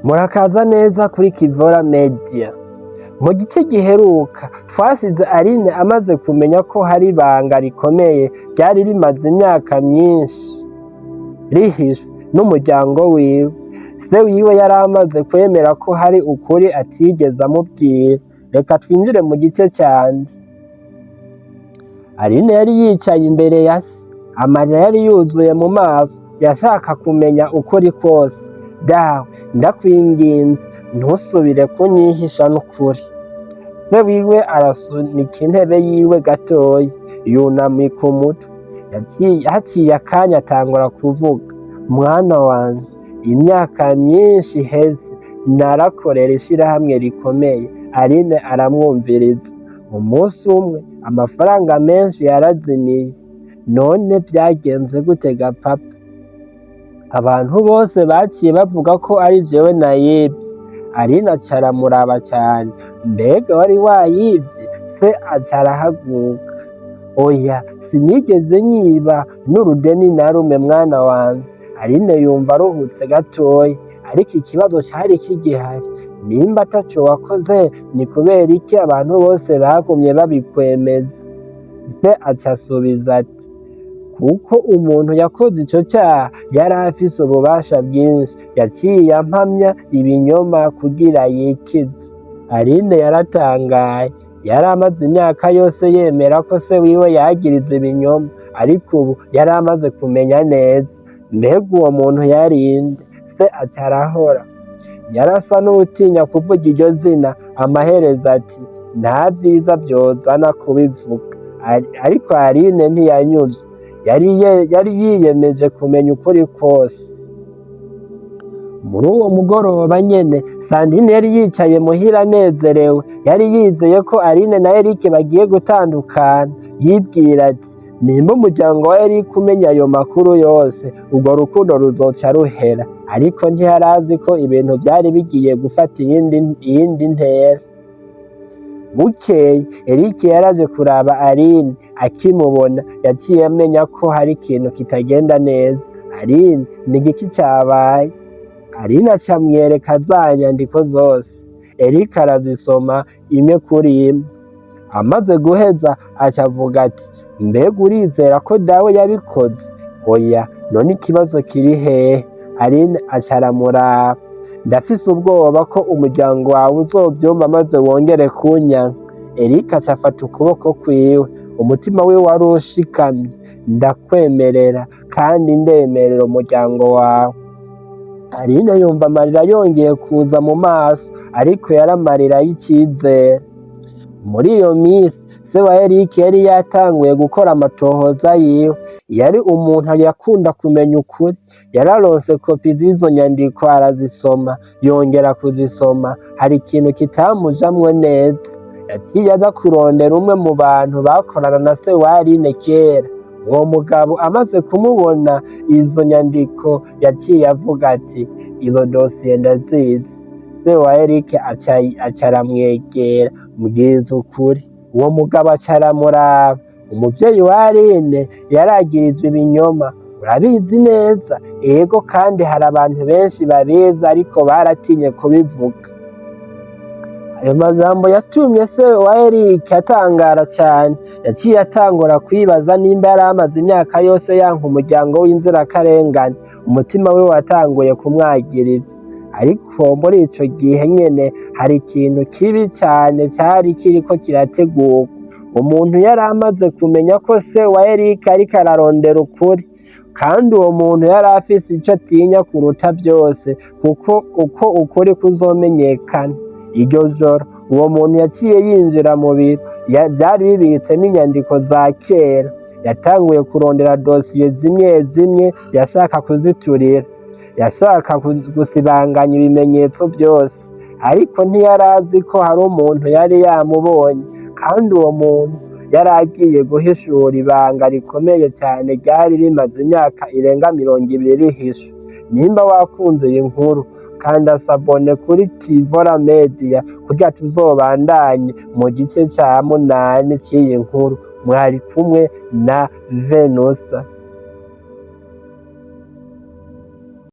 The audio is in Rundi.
Murakaza neza kuri Kivora Media. Mu gice giheruka twasize Aline amaze kumenya ko hari ibanga rikomeye ryari rimaze imyaka myinshi rihishwe n'umuryango wiwe. Se wiwe yari amaze kwemera ko hari ukuri atigeze amubwira. Reka twinjire mu gice cyane. Aline yari yicaye imbere ya se, amarira yari yuzuye mu maso, yashaka kumenya ukuri kose. Dawe, ndakwinginze ntusubire kunyihisha n'ukuri. Se wiwe arasunika intebe yiwe gatoya, yunamika umutwe. Haciye akanya atangura kuvuga. Mwana wanje, imyaka myinshi iheze narakorera ishirahamwe rikomeye. Aline aramwumviriza. Umunsi umwe amafaranga menshi yarazimiye. None vyagenze gute ga papa? Abantu bose baciye bavuga ko ari jewe nayivye. Aline aca aramuraba cane. Mbega wari wayivye? Se aca arahaguruka. Oya, sinigeze nyiba n'urudeni na rumwe mwana wanje. Aline yumva aruhutse gatoya, ariko ikibazo cari kigihari. Nimba ataco wakoze, ni kubera iki abantu bose bagumye babikwemeza? Se aca asubiza ati, kuko umuntu yakoze ico caha yari afise ububasha bwinshi, yaciye ampamya ibinyoma kugira yikize. Aline yaratangaye. Yari amaze imyaka yose yemera ko se wiwe yagiriza ibinyoma, ariko ubu yari amaze kumenya neza. Mbega uwo muntu yari inde? Se aca arahora. Yarasa n'uwutinya kuvuga iryo zina, amaherezo ati, nta vyiza vyozana kubivuga. Ariko Aline ntiyanyuzwe. Yari yiyemeje kumenya ukuri kose. Muri uwo mugoroba nyene, Sandrine yari yicaye muhira anezerewe. Yari yizeye ko Aline na Eric bagiye gutandukana. Yibwira ati, nimba umuryango wa Eric umenya ayo makuru yose, urwo rukundo ruzoca ruhera. Ariko ntiyari azi ko ibintu vyari bigiye gufata iyindi ntera. Bukeye Eric yaraje kuraba Aline. Akimubona yaciye amenya ko hari ikintu kitagenda neza. Aline, ni igiki cabaye? Aline aca amwereka za nyandiko zose. Eric arazisoma imwe kuri imwe. Amaze guheza aca avuga ati, mbega urizera ko dawe yabikoze? Oya, none ikibazo kiri hehe? Aline aca aramuraba. Ndafise ubwoba ko umuryango wawe uzovyumva maze wongere kunyanka. Eric aca afata ukuboko kwiwe. Umutima wiwe wari ushikamye. Ndakwemerera kandi ndemerera umuryango wawe. Aline yumva amarira yongeye kuza mu maso, ariko yari amarira y'icizere. Muri iyo minsi se wa Eric yari yatanguye gukora amatohoza yiwe. Yari umuntu yakunda kumenya ukuri. Yararonse kopi z'izo nyandiko arazisoma, yongera kuzisoma. Hari ikintu kitamujamwo neza. Yaciye aza kurondera umwe mu bantu bakorana na se wa Aline kera. Uwo mugabo amaze kumubona izo nyandiko yaciye avuga ati, izo dosiye ndazizi. Se wa Eric aca aramwegera, mbwiza ukuri. Uwo mugabo aca aramuraba. Umuvyeyi wa Aline yaragirijwe ibinyoma. Urabizi neza? Ego, kandi hari abantu benshi babizi, ariko baratinye kubivuga. Ayo majambo yatumye se wa Eric atangara cane. Yaciye atangura kwibaza nimba yari amaze imyaka yose yanka umuryango w'inzirakarengane. Umutima we watanguye kumwagiriza. Ariko muri ico gihe nyene hari ikintu kibi cane cari kiriko kirategurwa. Umuntu yari amaze kumenya ko se wa Eric ariko ararondera ukuri, kandi uwo muntu yari afise ico atinya kuruta vyose, kuko uko ukuri kuzomenyekana. Iryo joro uwo muntu yaciye yinjira mu biro vyari bibitsemwo inyandiko za kera. Yatanguye kurondera dosiye zimwe zimwe, yashaka kuziturira. Yashaka gusibanganya ibimenyetso vyose. Ariko ntiyari azi ko hari umuntu yari yamubonye, kandi uwo muntu yari agiye guhishura ibanga rikomeye cane ryari rimaze imyaka irenga 20 rihishwe. Nimba wakunze iyi nkuru, kanda sabone kuri Kivora Media kugira tuzobandanye mu gice ca 8 c'iyi nkuru. Mwari kumwe na Venusta.